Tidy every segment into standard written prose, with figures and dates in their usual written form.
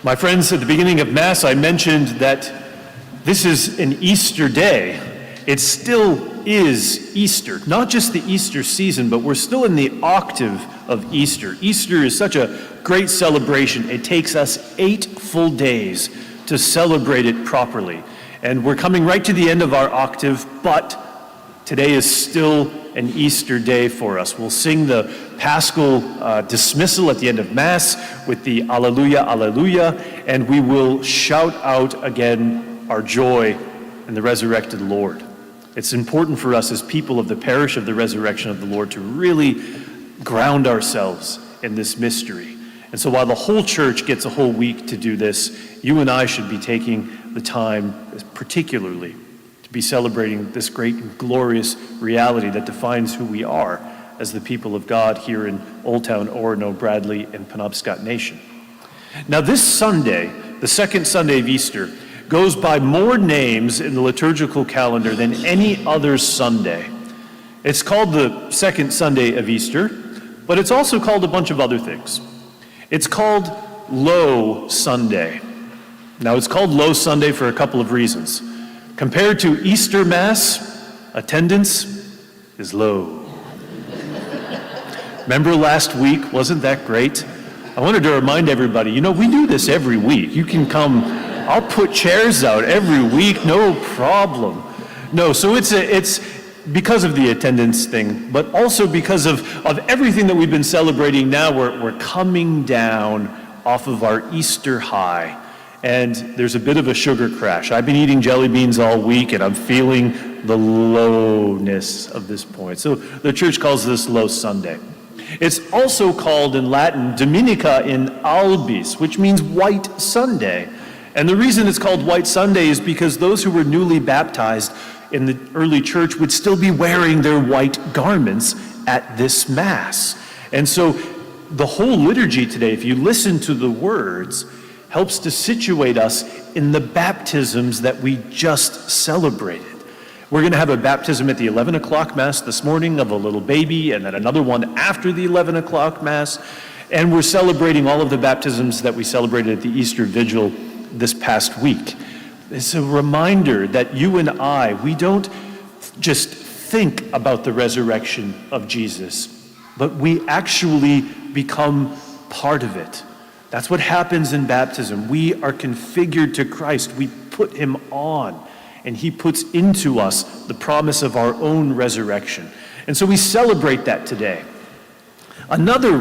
My friends, at the beginning of Mass, I mentioned that this is an Easter day. It still is Easter, not just the Easter season, but we're still in the octave of Easter. Easter is such a great celebration. It takes us 8 full days to celebrate it properly. And we're coming right to the end of our octave, but today is still an Easter day for us. We'll sing the Paschal dismissal at the end of Mass with the Alleluia, Alleluia, and we will shout out again our joy in the resurrected Lord. It's important for us as people of the parish of the resurrection of the Lord to really ground ourselves in this mystery. And so while the whole church gets a whole week to do this, you and I should be taking the time particularly to be celebrating this great and glorious reality that defines who we are as the people of God here in Old Town, Orono, Bradley, and Penobscot Nation. Now this Sunday, the second Sunday of Easter, goes by more names in the liturgical calendar than any other Sunday. It's called the second Sunday of Easter, but it's also called a bunch of other things. It's called Low Sunday. Now it's called Low Sunday for a couple of reasons. Compared to Easter Mass, attendance is low. Remember last week? Wasn't that great? I wanted to remind everybody, we do this every week. You can come, I'll put chairs out every week, no problem. No, so it's because of the attendance thing, but also because of everything that we've been celebrating now. We're coming down off of our Easter high. And there's a bit of a sugar crash. I've been eating jelly beans all week, and I'm feeling the lowness of this point. So the church calls this Low Sunday. It's also called in Latin Dominica in Albis, which means White Sunday. And the reason it's called White Sunday is because those who were newly baptized in the early church would still be wearing their white garments at this Mass. And so the whole liturgy today, if you listen to the words, helps to situate us in the baptisms that we just celebrated. We're going to have a baptism at the 11 o'clock Mass this morning of a little baby, and then another one after the 11 o'clock Mass. And we're celebrating all of the baptisms that we celebrated at the Easter Vigil this past week. It's a reminder that you and I, we don't just think about the resurrection of Jesus, but we actually become part of it. That's what happens in baptism. We are configured to Christ. We put him on, and he puts into us the promise of our own resurrection. And so we celebrate that today. Another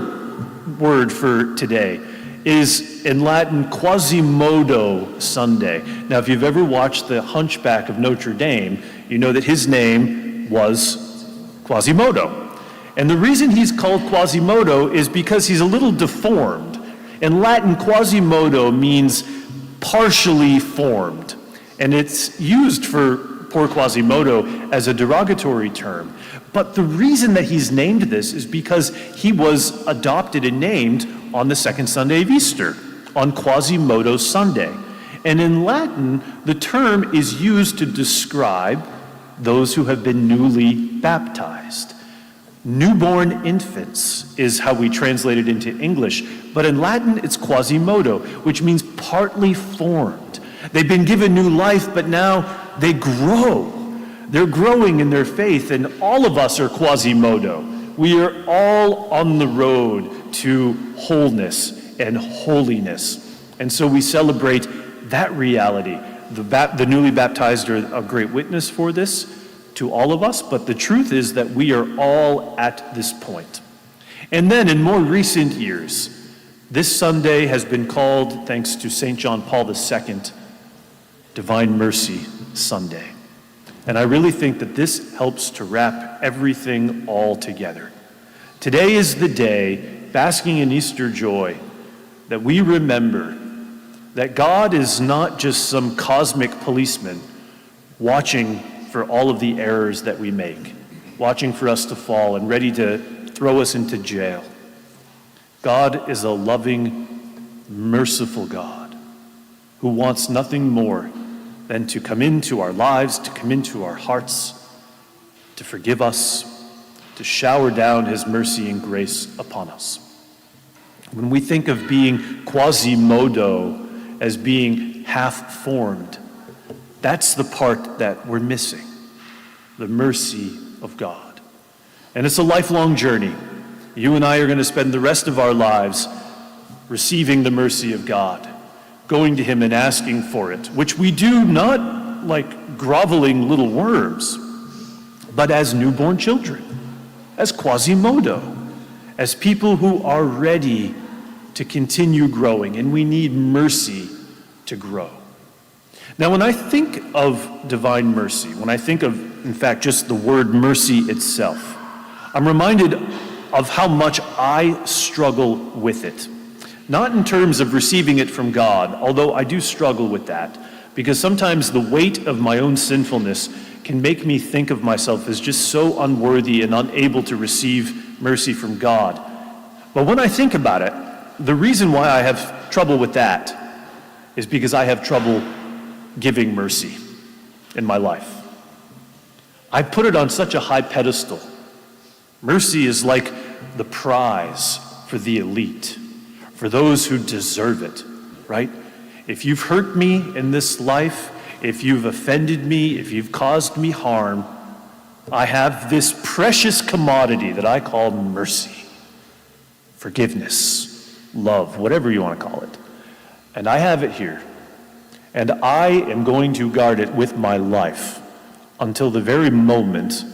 word for today is in Latin Quasimodo Sunday. Now, if you've ever watched The Hunchback of Notre Dame, you know that his name was Quasimodo. And the reason he's called Quasimodo is because he's a little deformed. In Latin, Quasimodo means partially formed, and it's used for poor Quasimodo as a derogatory term. But the reason that he's named this is because he was adopted and named on the second Sunday of Easter, on Quasimodo Sunday. And in Latin, the term is used to describe those who have been newly baptized. Newborn infants is how we translate it into English, but in Latin it's Quasimodo, which means partly formed. They've been given new life, but now they grow. They're growing in their faith, and all of us are Quasimodo. We are all on the road to wholeness and holiness. And so we celebrate that reality. The newly baptized are a great witness for this to all of us, but the truth is that we are all at this point. And then in more recent years, this Sunday has been called, thanks to St. John Paul II, Divine Mercy Sunday. And I really think that this helps to wrap everything all together. Today is the day, basking in Easter joy, that we remember that God is not just some cosmic policeman watching for all of the errors that we make, watching for us to fall and ready to throw us into jail. God is a loving, merciful God who wants nothing more than to come into our lives, to come into our hearts, to forgive us, to shower down his mercy and grace upon us. When we think of being quasimodo, as being half-formed. That's the part that we're missing, the mercy of God. And it's a lifelong journey. You and I are going to spend the rest of our lives receiving the mercy of God, going to him and asking for it, which we do not like groveling little worms, but as newborn children, as quasimodo, as people who are ready to continue growing, and we need mercy to grow. Now, when I think of divine mercy, when I think of, in fact, just the word mercy itself, I'm reminded of how much I struggle with it. Not in terms of receiving it from God, although I do struggle with that, because sometimes the weight of my own sinfulness can make me think of myself as just so unworthy and unable to receive mercy from God. But when I think about it, the reason why I have trouble with that is because I have trouble giving mercy in my life. I put it on such a high pedestal. Mercy is like the prize for the elite, for those who deserve it, right? If you've hurt me in this life, if you've offended me, if you've caused me harm, I have this precious commodity that I call mercy, forgiveness, love, whatever you want to call it. And I have it here. And I am going to guard it with my life until the very moment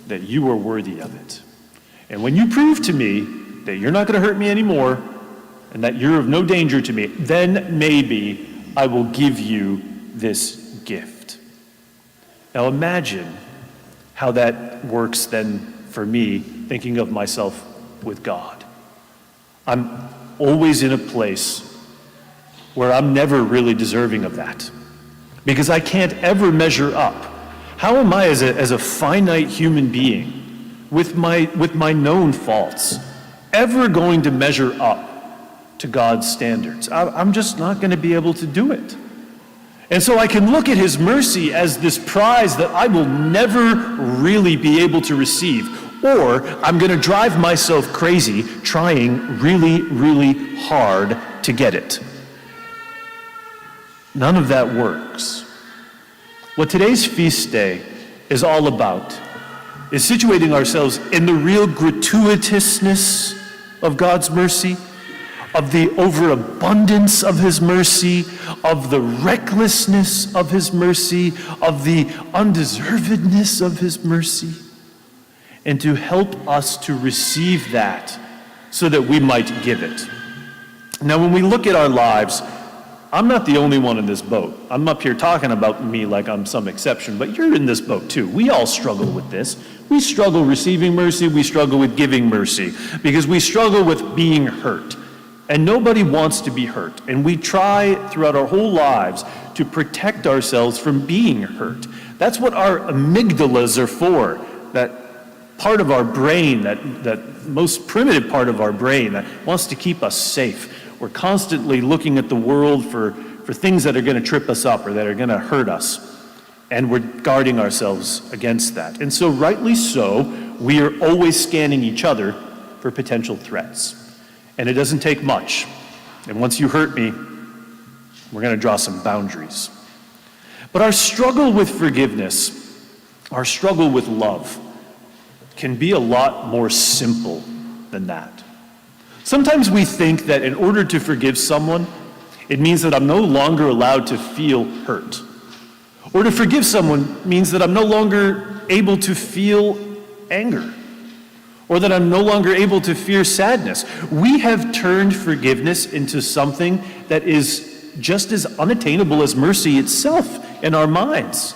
that you are worthy of it. And when you prove to me that you're not going to hurt me anymore and that you're of no danger to me, then maybe I will give you this gift. Now imagine how that works then for me, thinking of myself with God. I'm always in a place where I'm never really deserving of that, because I can't ever measure up. How am I as a finite human being with my known faults ever going to measure up to God's standards? I'm just not going to be able to do it. And so I can look at his mercy as this prize that I will never really be able to receive, or I'm going to drive myself crazy trying really, really hard to get it. None of that works. What today's feast day is all about is situating ourselves in the real gratuitousness of God's mercy, of the overabundance of his mercy, of the recklessness of his mercy, of the undeservedness of his mercy, and to help us to receive that so that we might give it. Now, when we look at our lives, I'm not the only one in this boat. I'm up here talking about me like I'm some exception, but you're in this boat too. We all struggle with this. We struggle receiving mercy. We struggle with giving mercy because we struggle with being hurt. And nobody wants to be hurt. And we try throughout our whole lives to protect ourselves from being hurt. That's what our amygdalas are for, that part of our brain, that most primitive part of our brain that wants to keep us safe. We're constantly looking at the world for things that are going to trip us up or that are going to hurt us. And we're guarding ourselves against that. And so rightly so, we are always scanning each other for potential threats. And it doesn't take much. And once you hurt me, we're going to draw some boundaries. But our struggle with forgiveness, our struggle with love, can be a lot more simple than that. Sometimes we think that in order to forgive someone, it means that I'm no longer allowed to feel hurt. Or to forgive someone means that I'm no longer able to feel anger. Or that I'm no longer able to fear sadness. We have turned forgiveness into something that is just as unattainable as mercy itself in our minds.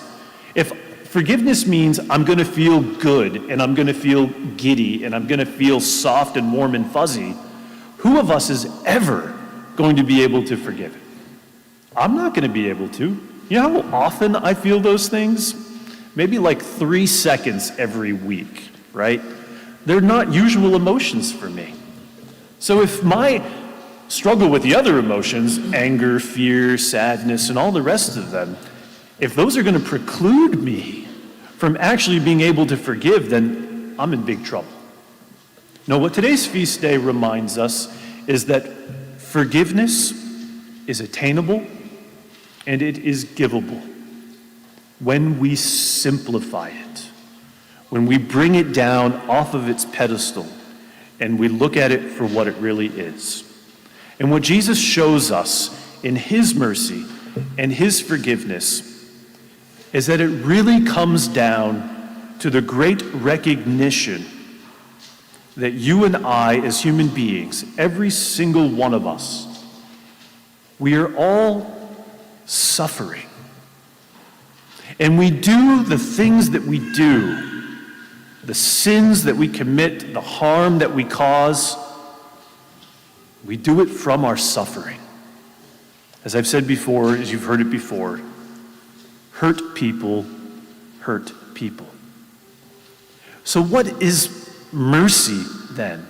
If forgiveness means I'm going to feel good and I'm going to feel giddy and I'm going to feel soft and warm and fuzzy, who of us is ever going to be able to forgive it? I'm not going to be able to. You know how often I feel those things? Maybe like 3 seconds every week, right? They're not usual emotions for me. So if my struggle with the other emotions, anger, fear, sadness, and all the rest of them, if those are going to preclude me from actually being able to forgive, then I'm in big trouble. No, what today's feast day reminds us is that Forgiveness is attainable and it is givable when we simplify it, when we bring it down off of its pedestal and we look at it for what it really is. And what Jesus shows us in his mercy and his forgiveness is that it really comes down to the great recognition that you and I, as human beings, every single one of us, we are all suffering. And we do the things that we do, the sins that we commit, the harm that we cause, we do it from our suffering. As I've said before, as you've heard it before, hurt people hurt people. So what is mercy then?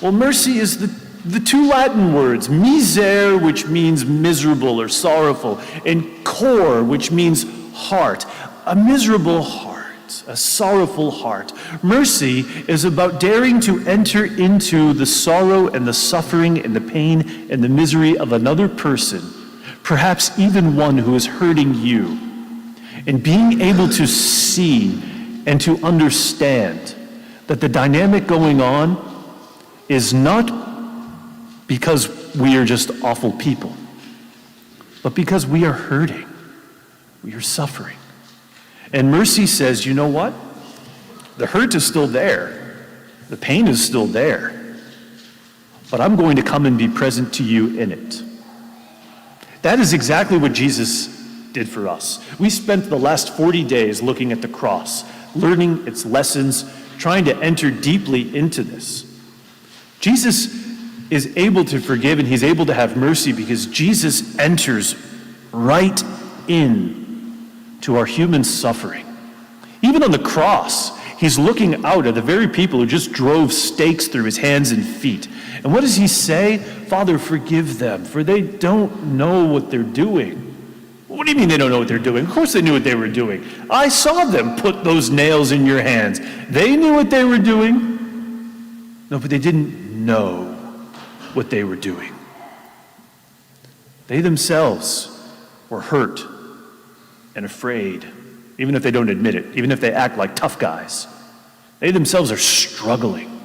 Well, mercy is the two Latin words, miser, which means miserable or sorrowful, and cor, which means heart. A miserable heart, a sorrowful heart. Mercy is about daring to enter into the sorrow and the suffering and the pain and the misery of another person, perhaps even one who is hurting you, and being able to see and to understand that the dynamic going on is not because we are just awful people, but because we are hurting, we are suffering. And mercy says, you know what? The hurt is still there. The pain is still there. But I'm going to come and be present to you in it. That is exactly what Jesus did for us. We spent the last 40 days looking at the cross, learning its lessons, trying to enter deeply into this. Jesus is able to forgive and he's able to have mercy because Jesus enters right in to our human suffering. Even on the cross, he's looking out at the very people who just drove stakes through his hands and feet. And what does he say? Father, forgive them, for they don't know what they're doing. What do you mean they don't know what they're doing? Of course they knew what they were doing. I saw them put those nails in your hands. They knew what they were doing. No, but they didn't know what they were doing. They themselves were hurt and afraid, even if they don't admit it, even if they act like tough guys. They themselves are struggling.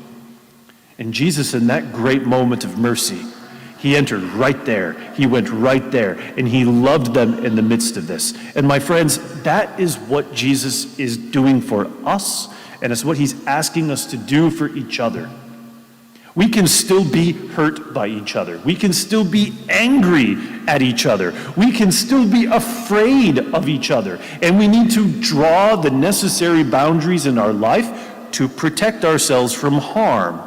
And Jesus, in that great moment of mercy, he entered right there. He went right there, and he loved them in the midst of this. And my friends, that is what Jesus is doing for us, and it's what he's asking us to do for each other. We can still be hurt by each other. We can still be angry at each other. We can still be afraid of each other. And we need to draw the necessary boundaries in our life to protect ourselves from harm.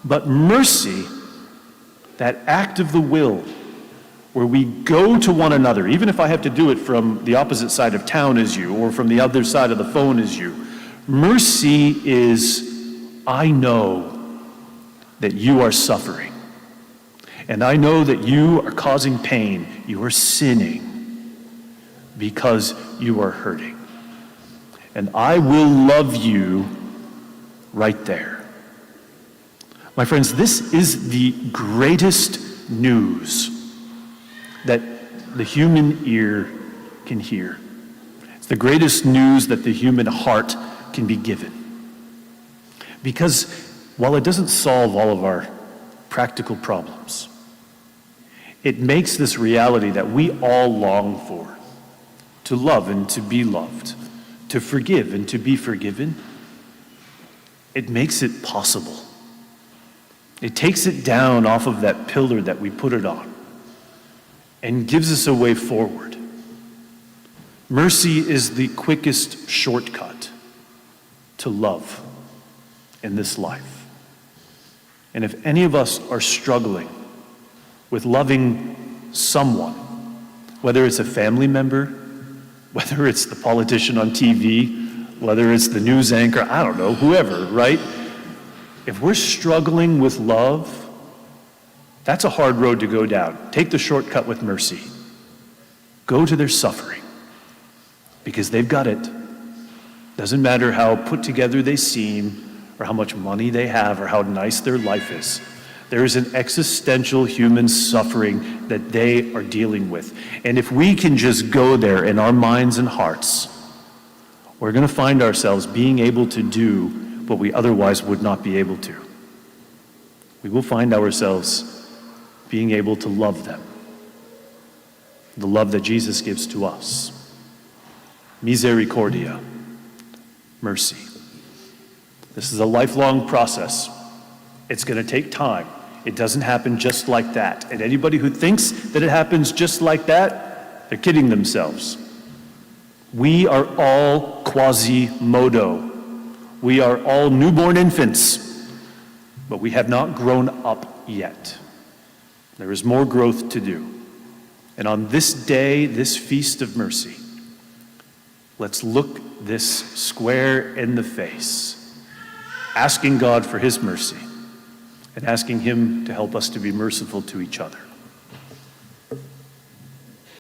But mercy, that act of the will, where we go to one another, even if I have to do it from the opposite side of town as you, or from the other side of the phone as you, mercy is, I know that you are suffering. And I know that you are causing pain. You are sinning because you are hurting. And I will love you right there. My friends, this is the greatest news that the human ear can hear. It's the greatest news that the human heart can be given. Because while it doesn't solve all of our practical problems, it makes this reality that we all long for, to love and to be loved, to forgive and to be forgiven, it makes it possible. It takes it down off of that pillar that we put it on and gives us a way forward. Mercy is the quickest shortcut to love in this life. And if any of us are struggling with loving someone, whether it's a family member, whether it's the politician on TV, whether it's the news anchor, I don't know, whoever, right? If we're struggling with love, that's a hard road to go down. Take the shortcut with mercy. Go to their suffering, because they've got it. Doesn't matter how put together they seem, or how much money they have, or how nice their life is. There is an existential human suffering that they are dealing with. And if we can just go there in our minds and hearts, we're going to find ourselves being able to do what we otherwise would not be able to. We will find ourselves being able to love them. The love that Jesus gives to us. Misericordia, mercy. This is a lifelong process. It's going to take time. It doesn't happen just like that. And anybody who thinks that it happens just like that, they're kidding themselves. We are all quasi-modo. We are all newborn infants, but we have not grown up yet. There is more growth to do. And on this day, this feast of mercy, let's look this square in the face, asking God for his mercy and asking him to help us to be merciful to each other.